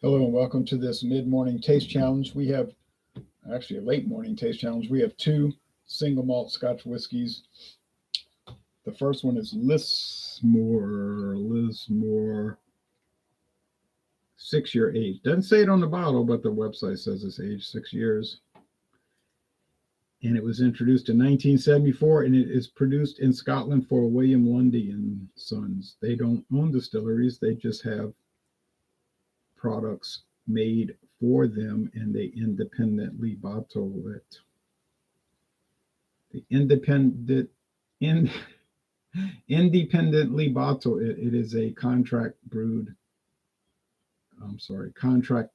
Hello and welcome to this mid-morning taste challenge. We have actually a late morning taste challenge. We have two single malt Scotch whiskies. The first one is Lismore 6-year age. Doesn't say it on the bottle, but the website says it's aged 6 years. And it was introduced in 1974, and it is produced in Scotland for William Lundie and Sons. They don't own distilleries, they just have products made for them, and they independently bottle it. Independently bottle it. It is a contract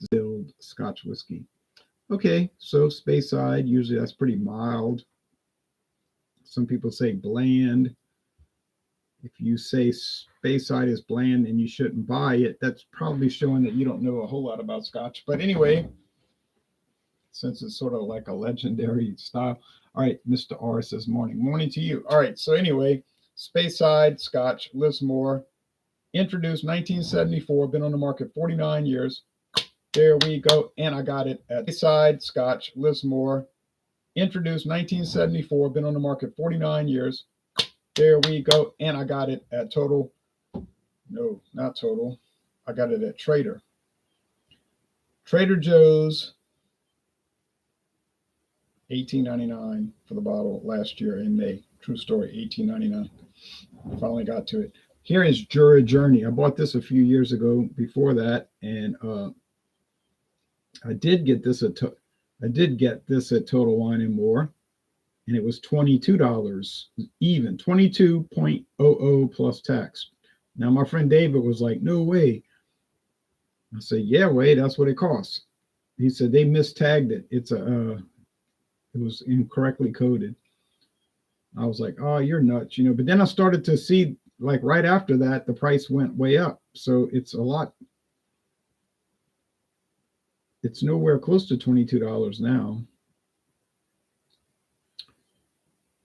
distilled Scotch whiskey. Okay, so Speyside, usually that's pretty mild. Some people say bland. If you say Speyside is bland and you shouldn't buy it, that's probably showing that you don't know a whole lot about Scotch. But anyway, since it's sort of like a legendary style. All right, Mr. R says morning. Morning to you. All right, so anyway, Speyside Scotch, Lismore, introduced 1974, been on the market 49 years. There we go, and I got it at Speyside Scotch, Lismore, introduced 1974, been on the market 49 years. There we go. And I got it at Total. No, not Total. I got it at Trader Joe's, $18.99 for the bottle last year in May. True story, $18.99. Finally got to it. Here is Jura Journey. I bought this a few years ago before that, and I did get this at Total Wine and More. And it was $22 even, 22.00 plus tax. Now, my friend David was like, no way. I said, yeah, Wade, that's what it costs. He said they mistagged it. It was incorrectly coded. I was like, oh, you're nuts, But then I started to see, like right after that, the price went way up. So it's a lot. It's nowhere close to $22 now.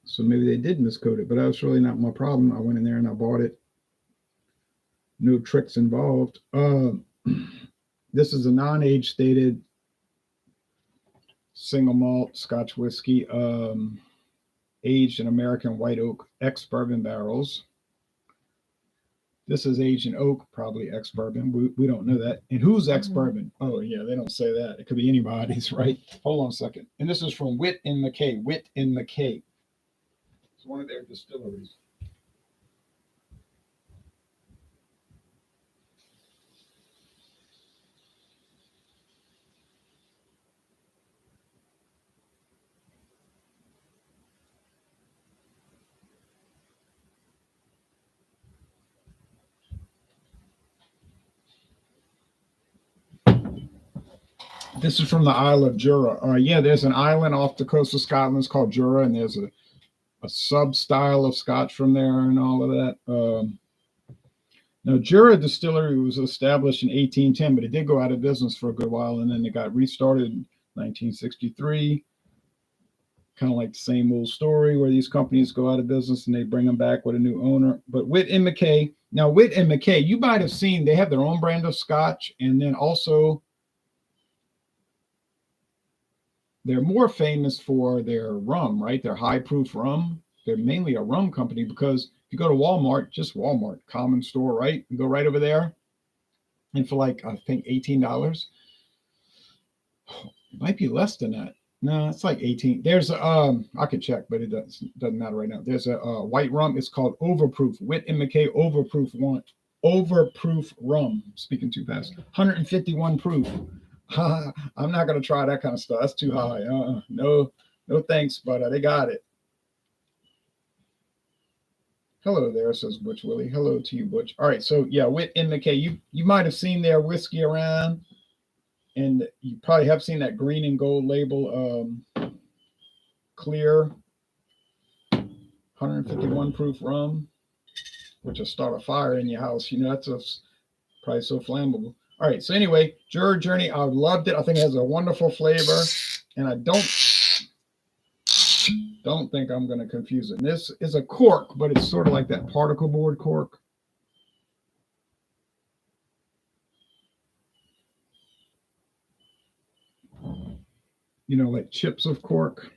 So maybe they did miscode it, but that's really not my problem. I went in there and I bought it. No tricks involved. This is a non-age stated single malt Scotch whiskey, aged in American white oak ex-bourbon barrels. This is aged in oak, probably ex-bourbon. We don't know that. And who's ex-bourbon? Oh, yeah, they don't say that. It could be anybody's, right? Hold on a second. And this is from Whyte Mackay. Whyte Mackay. It's one of their distilleries. This is from the Isle of Jura. Yeah, there's an island off the coast of Scotland. It's called Jura, and there's a sub-style of Scotch from there and all of that. Now, Jura Distillery was established in 1810, but it did go out of business for a good while, and then it got restarted in 1963. Kind of like the same old story where these companies go out of business and they bring them back with a new owner. But Whyte Mackay, now Whyte Mackay, you might have seen they have their own brand of Scotch, and then also they're more famous for their rum, right? Their high proof rum. They're mainly a rum company because if you go to Walmart, just Walmart, common store, right? You go right over there. And for like, I think $18. It might be less than that. No, it's like 18. There's I could check, but it doesn't matter right now. There's a white rum. It's called Overproof. Whyte Mackay Overproof rum. Speaking too fast. 151 proof. I'm not going to try that kind of stuff. That's too high. No thanks, but they got it. Hello there, says Butch Willie. Hello to you, Butch. All right, so yeah, Whyte Mackay. You might have seen their whiskey around, and you probably have seen that green and gold label, clear, 151 proof rum, which will start a fire in your house. That's probably so flammable. All right, so anyway, Jura Journey, I loved it. I think it has a wonderful flavor, and I don't think I'm going to confuse it. And this is a cork, but it's sort of like that particle board cork. like chips of cork.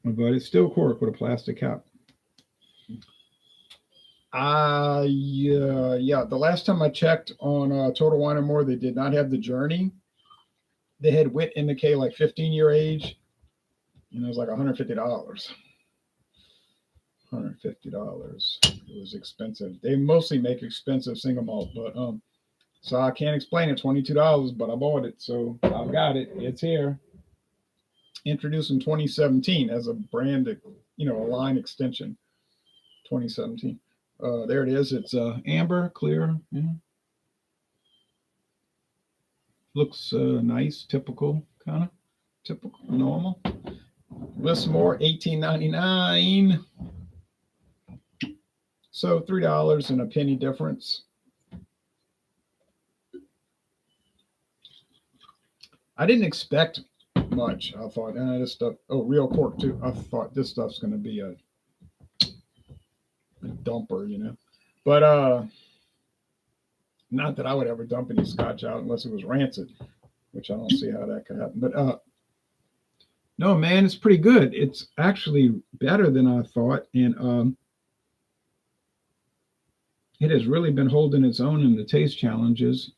But it's still cork with a plastic cap. Yeah. The last time I checked on Total Wine and More, they did not have the Journey. They had Whyte Mackay, like 15-year age, and it was like $150. $150. It was expensive. They mostly make expensive single malt, but so I can't explain it. $22, but I bought it, so I've got it. It's here. Introduced in 2017 as a brand, a line extension. 2017. There it is. It's amber, clear. Yeah. Looks nice, typical, kind of typical, normal. Lismore, $18.99. So $3 and a penny difference. I didn't expect much. I thought, this stuff. Oh, real cork too. I thought this stuff's going to be a dumper, but not that I would ever dump any Scotch out unless it was rancid, which I don't see how that could happen. But no, man, it's pretty good. It's actually better than I thought, and it has really been holding its own in the taste challenges.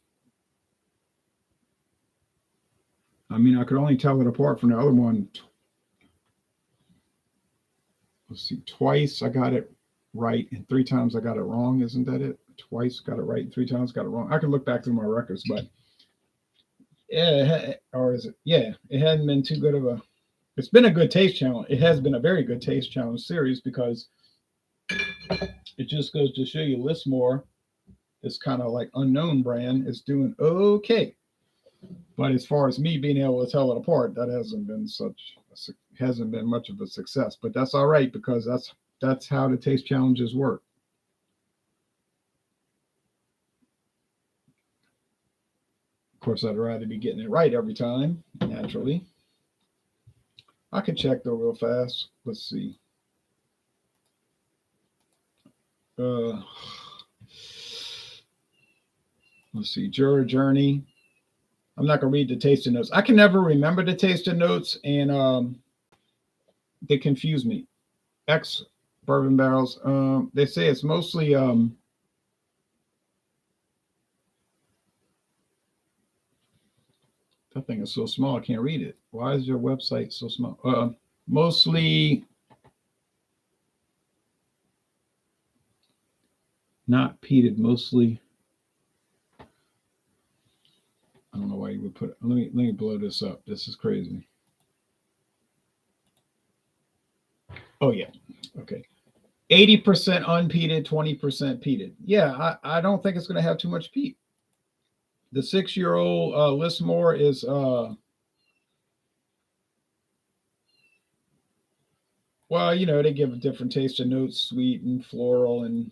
I mean, I could only tell it apart from the other one. Let's see, twice I got it right, and 3 times I got it wrong. Isn't that it? Twice got it right, and 3 times got it wrong. I can look back through my records, but yeah, or is it? Yeah, it hadn't been too good of a. It's been a good taste challenge. It has been a very good taste challenge series because it just goes to show you Lismore, this kind of like unknown brand, is doing okay. But as far as me being able to tell it apart, that hasn't been much of a success. But that's all right because that's how the taste challenges work. Of course, I'd rather be getting it right every time, naturally. I can check though real fast. Let's see. Let's see. Jura Journey. I'm not going to read the tasting notes. I can never remember the tasting notes, and they confuse me. Ex-bourbon barrels. They say it's mostly that thing is so small I can't read it. Why is your website so small? Mostly not peated. Mostly. I don't know why you would put it. Let me blow this up. This is crazy. Oh yeah. Okay. 80% unpeated, 20% peated. Yeah, I don't think it's going to have too much peat. The 6-year-old Lismore is well, they give a different taste of notes, sweet and floral and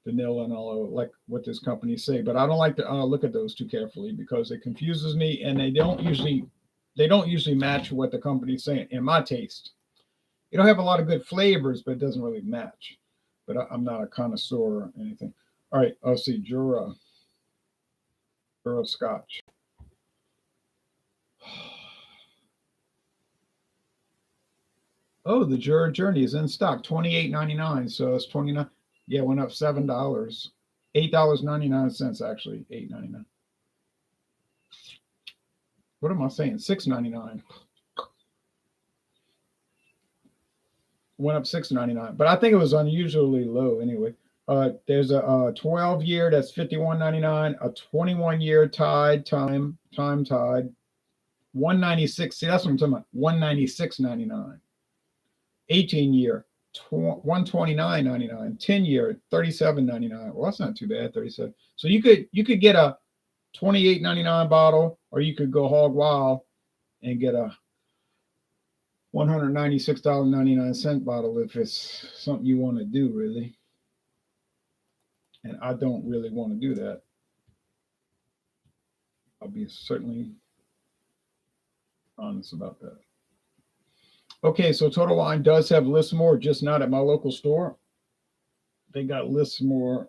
vanilla and all of like what this company say. But I don't like to look at those too carefully because it confuses me, and they don't usually match what the company's saying. In my taste, you don't have a lot of good flavors, but it doesn't really match. But I'm not a connoisseur or anything. All right, I'll see Jura Scotch. Oh, the Jura Journey is in stock, $28.99. So it's 29. Yeah, went up $7. $8.99 actually. $8.99. What am I saying? $6.99. Went up $6.99, but I think it was unusually low anyway. There's a 12-year that's $51.99, a 21-year tied time tied, $196. See, that's what I'm talking about. $196.99. 18-year, $129.99. 10-year, $37.99. Well, that's not too bad. 37. So you could get a $28.99 bottle, or you could go hog wild and get a $196.99 bottle if it's something you want to do, really. And I don't really want to do that. I'll be certainly honest about that. Okay, so Total Wine does have Lismore, just not at my local store. They got Lismore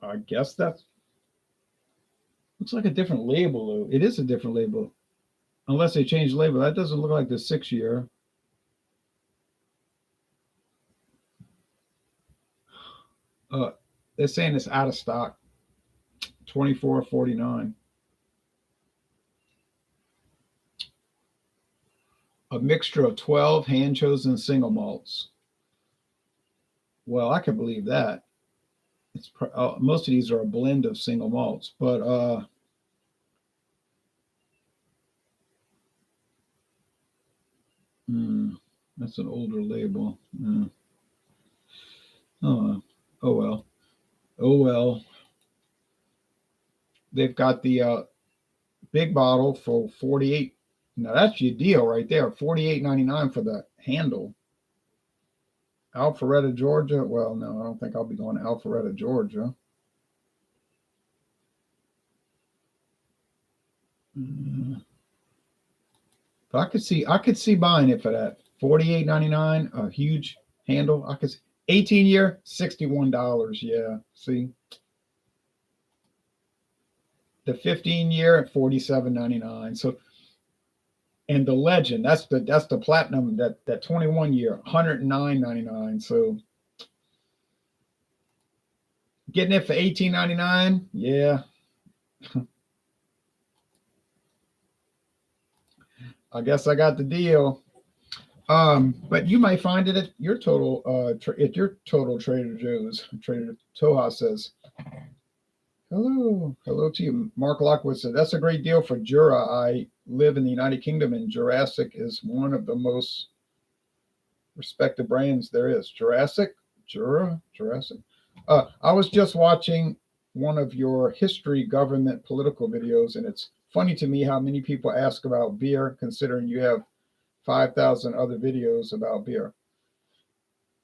I guess that looks like a different label, though. It is a different label. Unless they changed the label. That doesn't look like the 6-year. They're saying it's out of stock. $24.49. A mixture of 12 hand-chosen single malts. Well, I can believe that. It's most of these are a blend of single malts, but that's an older label. Oh well. Oh well. They've got the big bottle for 48. Now that's your deal right there. $48.99 for the handle. Alpharetta, Georgia. Well, no, I don't think I'll be going to Alpharetta, Georgia. But I could see buying it for that. $48.99, a huge handle. I could 18-year, $61. Yeah, see. The 15-year at $47.99. So, and the legend, that's the platinum, that 21-year, $109.99. So getting it for $18.99, yeah. I guess I got the deal. But you might find it at your total Trader Joe's. Trader Toha says, hello to you. Mark Lockwood said, that's a great deal for Jura. I live in the United Kingdom, and Jurassic is one of the most respected brands there is. Jurassic. I was just watching one of your history, government, political videos, and it's funny to me how many people ask about beer, considering you have 5,000 other videos about beer.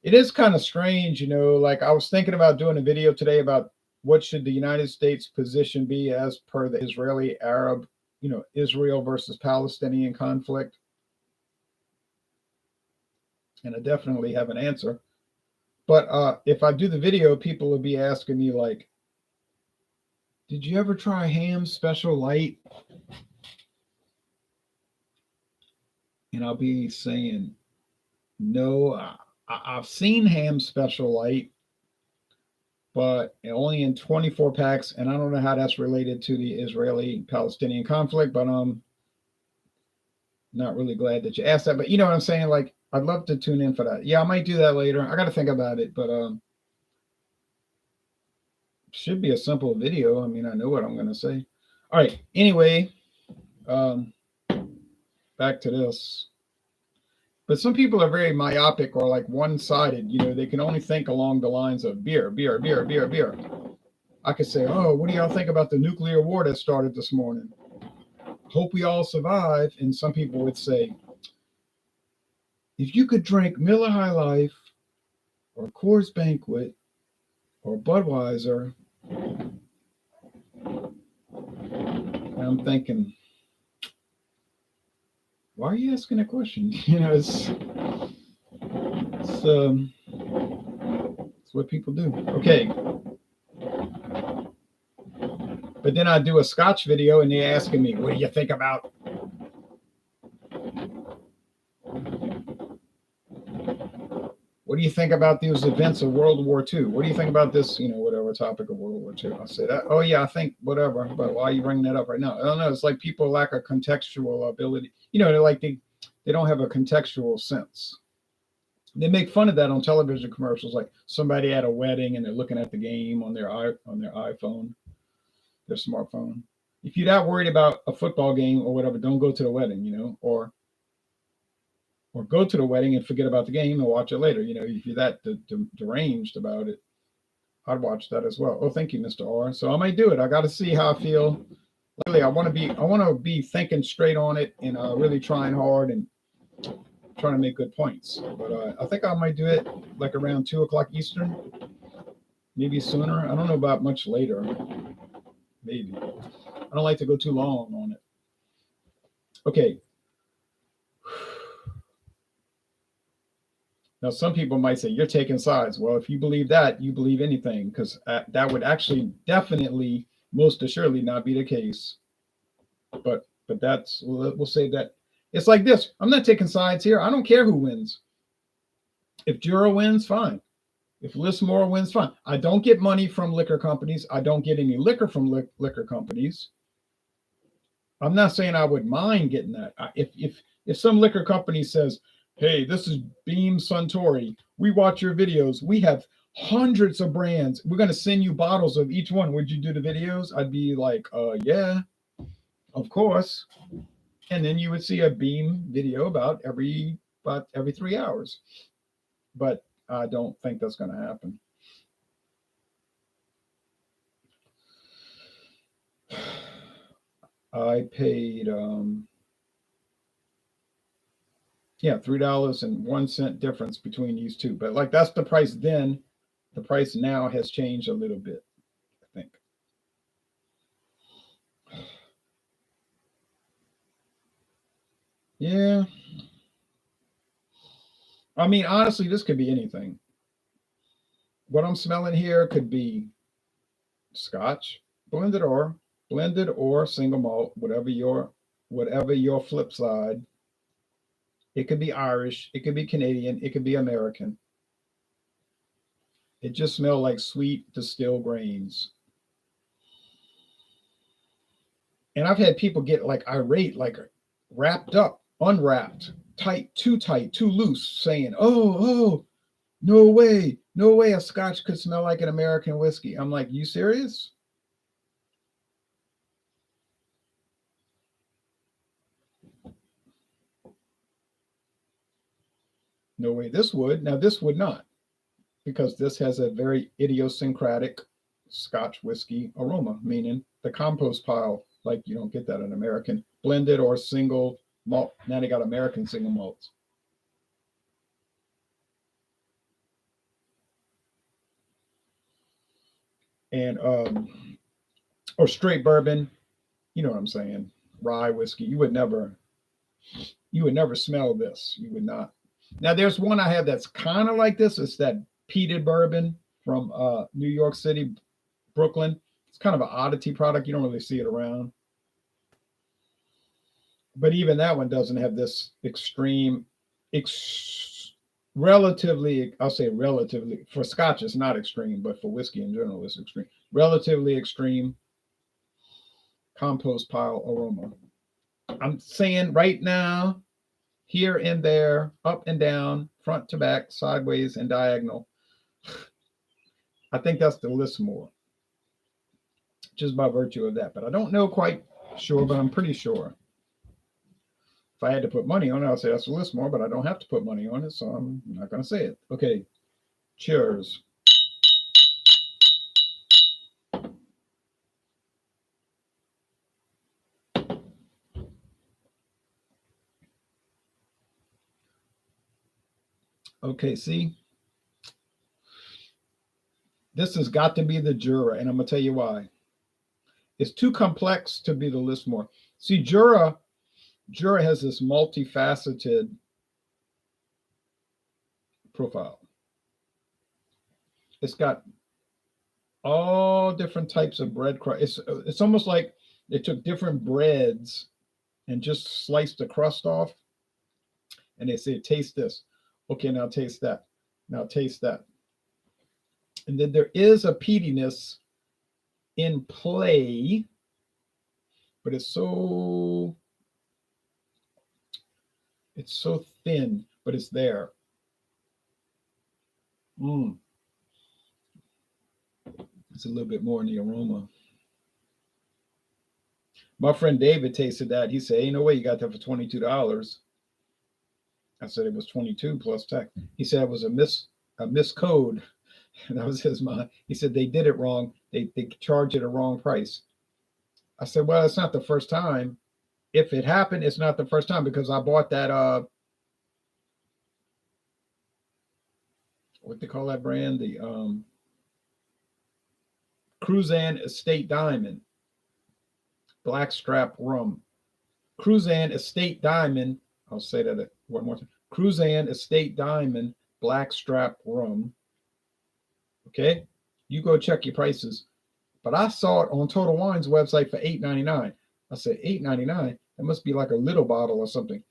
It is kind of strange, like I was thinking about doing a video today about what should the United States position be as per the Israeli-Arab, Israel versus Palestinian conflict. And I definitely have an answer. But if I do the video, people will be asking me like, did you ever try Ham Special Light? And I'll be saying, no, I've seen Ham Special Light, but only in 24 packs. And I don't know how that's related to the Israeli-Palestinian conflict, but I'm not really glad that you asked that. But you know what I'm saying? Like, I'd love to tune in for that. Yeah, I might do that later. I got to think about it, but should be a simple video. I mean, I know what I'm going to say. All right. Anyway, back to this. But some people are very myopic or like one-sided. They can only think along the lines of beer. I could say, oh, what do y'all think about the nuclear war that started this morning? Hope we all survive. And some people would say, if you could drink Miller High Life or Coors Banquet or Budweiser, and I'm thinking, why are you asking a question? It's what people do. Okay. But then I do a Scotch video and they're asking me, what do you think about? What do you think about these events of World War II? What do you think about this, whatever topic of World War II? I say that, oh yeah, I think whatever, but why are you bringing that up right now? I don't know. It's like people lack a contextual ability. They're like they don't have a contextual sense. They make fun of that on television commercials, like somebody at a wedding and they're looking at the game on their iPhone, their smartphone. If you're not worried about a football game or whatever, don't go to the wedding, or go to the wedding and forget about the game and watch it later. If you're that deranged about it, I'd watch that as well. Oh, thank you, Mr. R. So I might do it. I got to see how I feel. Lately, I want to be thinking straight on it and really trying hard and trying to make good points. But I think I might do it like around 2:00 Eastern, maybe sooner. I don't know about much later. Maybe. I don't like to go too long on it. Okay. Now, some people might say you're taking sides. Well, if you believe that, you believe anything, because that would actually definitely, most assuredly, not be the case. But that's we'll say that it's like this. I'm not taking sides here. I don't care who wins. If Jura wins, fine. If Lismore wins, fine. I don't get money from liquor companies. I don't get any liquor from liquor companies. I'm not saying I would mind getting that. If some liquor company says, "Hey, this is Beam Suntory. We watch your videos. We have hundreds of brands. We're going to send you bottles of each one. Would you do the videos?" I'd be like, yeah, of course. And then you would see a Beam video about every 3 hours. But I don't think that's going to happen. I paid $3.01 difference between these two. But like that's the price then. The price now has changed a little bit, I think. Yeah. I mean, honestly, this could be anything. What I'm smelling here could be Scotch, blended or single malt, whatever your flip side. It could be Irish, it could be Canadian, it could be American. It just smells like sweet distilled grains. And I've had people get like irate, like wrapped up, unwrapped, too tight, too loose, saying, "Oh, no way a Scotch could smell like an American whiskey." I'm like, you serious? No way this would. Now, this would not, because this has a very idiosyncratic Scotch whiskey aroma, meaning the compost pile, like you don't get that in American. Blended or single malt. Now they got American single malts. And or straight bourbon, you know what I'm saying? Rye whiskey. You would never smell this. You would not. Now there's one I have that's kind of like this. It's that peated bourbon from New York City, Brooklyn. It's kind of an oddity product. You don't really see it around. But even that one doesn't have this extreme, relatively, I'll say relatively, for Scotch, it's not extreme, but for whiskey in general, it's extreme. Relatively extreme compost pile aroma. I'm saying right now, here and there, up and down, front to back, sideways, and diagonal. I think that's the Lismore, just by virtue of that. But I don't know quite sure, but I'm pretty sure. If I had to put money on it, I'll say that's the Lismore, but I don't have to put money on it, so I'm not going to say it. Okay, cheers. Okay, see, this has got to be the Jura, and I'm going to tell you why. It's too complex to be the Lismore. See, Jura has this multifaceted profile. It's got all different types of bread crust. It's almost like they took different breads and just sliced the crust off, and they say, "Taste this." Okay, now taste that. Now taste that. And then there is a peatiness in play, but it's so thin, but it's there. It's a little bit more in the aroma. My friend David tasted that. He said, "Ain't no way you got that for $22." I said it was 22 plus tax. He said it was a miscode. That was his mind. He said they did it wrong. They charged it a wrong price. I said, well, it's not the first time. If it happened, it's not the first time, because I bought that what they call that brand? The Cruzan Estate Diamond Blackstrap Rum. Cruzan Estate Diamond. I'll say that one more time. Cruzan Estate Diamond blackstrap rum. Okay, you go check your prices. But I saw it on Total Wine's website for $8.99. I said $8.99. That must be like a little bottle or something.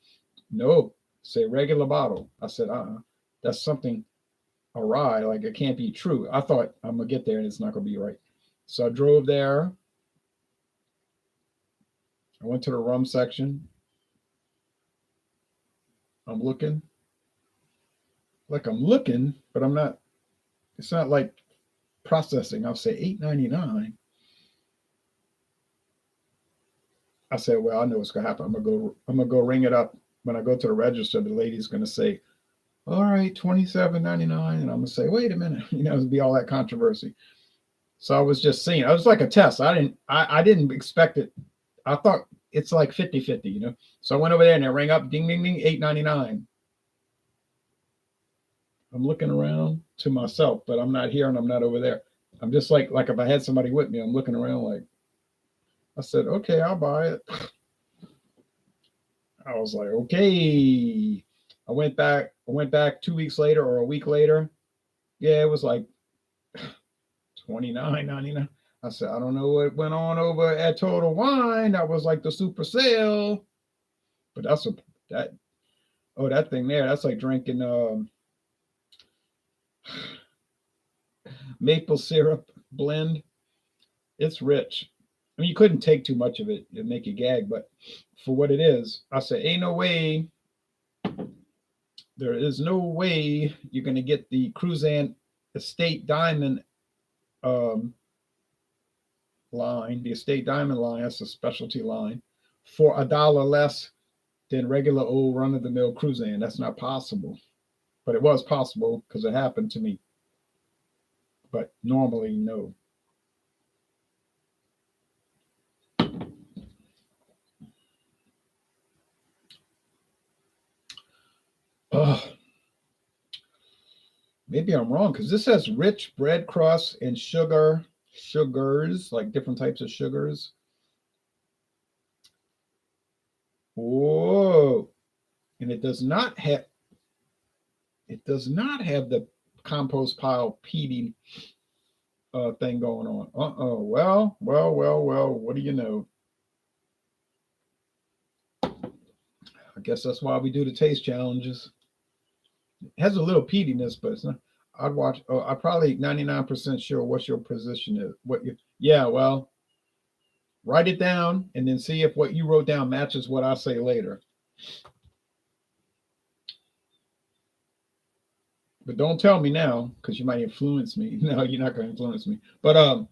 No, say regular bottle. I said, that's something awry. Like it can't be true. I thought I'm gonna get there and it's not gonna be right. So I drove there. I went to the rum section. I'm looking. Like I'm looking, but I'm not. It's not like processing. I'll say $8.99. I said, well, I know what's gonna happen. I'm gonna go ring it up. When I go to the register, the lady's gonna say, all right, $27.99. And I'm gonna say, wait a minute, it'll be all that controversy. So I was just seeing. It was like a test. I didn't expect it. I thought it's like 50-50, So I went over there and I rang up, ding, ding, ding, $8.99. I'm looking around to myself, but I'm not here and I'm not over there. I'm just like if I had somebody with me, I'm looking around like, I said, okay, I'll buy it. I was like, okay. I went back 2 weeks later or a week later. Yeah, it was like $29.99. I said, I don't know what went on over at Total Wine. That was like the super sale. But that thing there, that's like drinking maple syrup blend. It's rich. I mean, you couldn't take too much of it. It'd make you gag, but for what it is, I said, ain't no way. There is no way you're going to get the Cruzan Estate Diamond line, the Estate Diamond line. That's a specialty line for $1 less than regular old run-of-the-mill Cruzan. That's not possible, but it was possible because it happened to me. But normally, no. Maybe I'm wrong because this says rich bread crust and sugars, like different types of sugars. Whoa. And it does not have the compost pile peating thing going on. Well, what do you know? I guess that's why we do the taste challenges. It has a little peatiness, but it's not. I'm probably 99% sure what your position is. Well, write it down and then see if what you wrote down matches what I say later. But don't tell me now because you might influence me. No, you're not going to influence me. But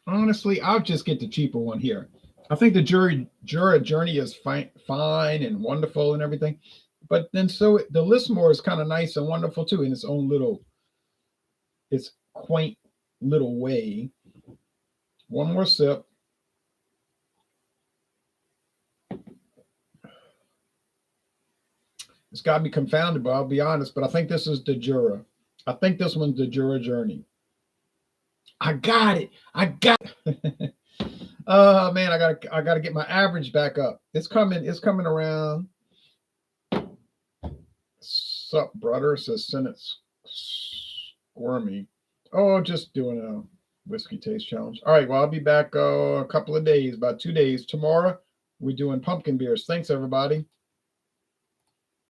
honestly, I'll just get the cheaper one here. I think the Jura Journey is fine and wonderful and everything. But then the Lismore is kind of nice and wonderful too in its own its quaint little way. One more sip. It's got me confounded, but I'll be honest. But I think this is the Jura. I think this one's the Jura Journey. I got it. Oh man, I gotta get my average back up. It's coming around. Sup, brother? Says Senate Squirmy. Oh, just doing a whiskey taste challenge. All right, well, I'll be back a couple of days, about 2 days. Tomorrow, we're doing pumpkin beers. Thanks, everybody.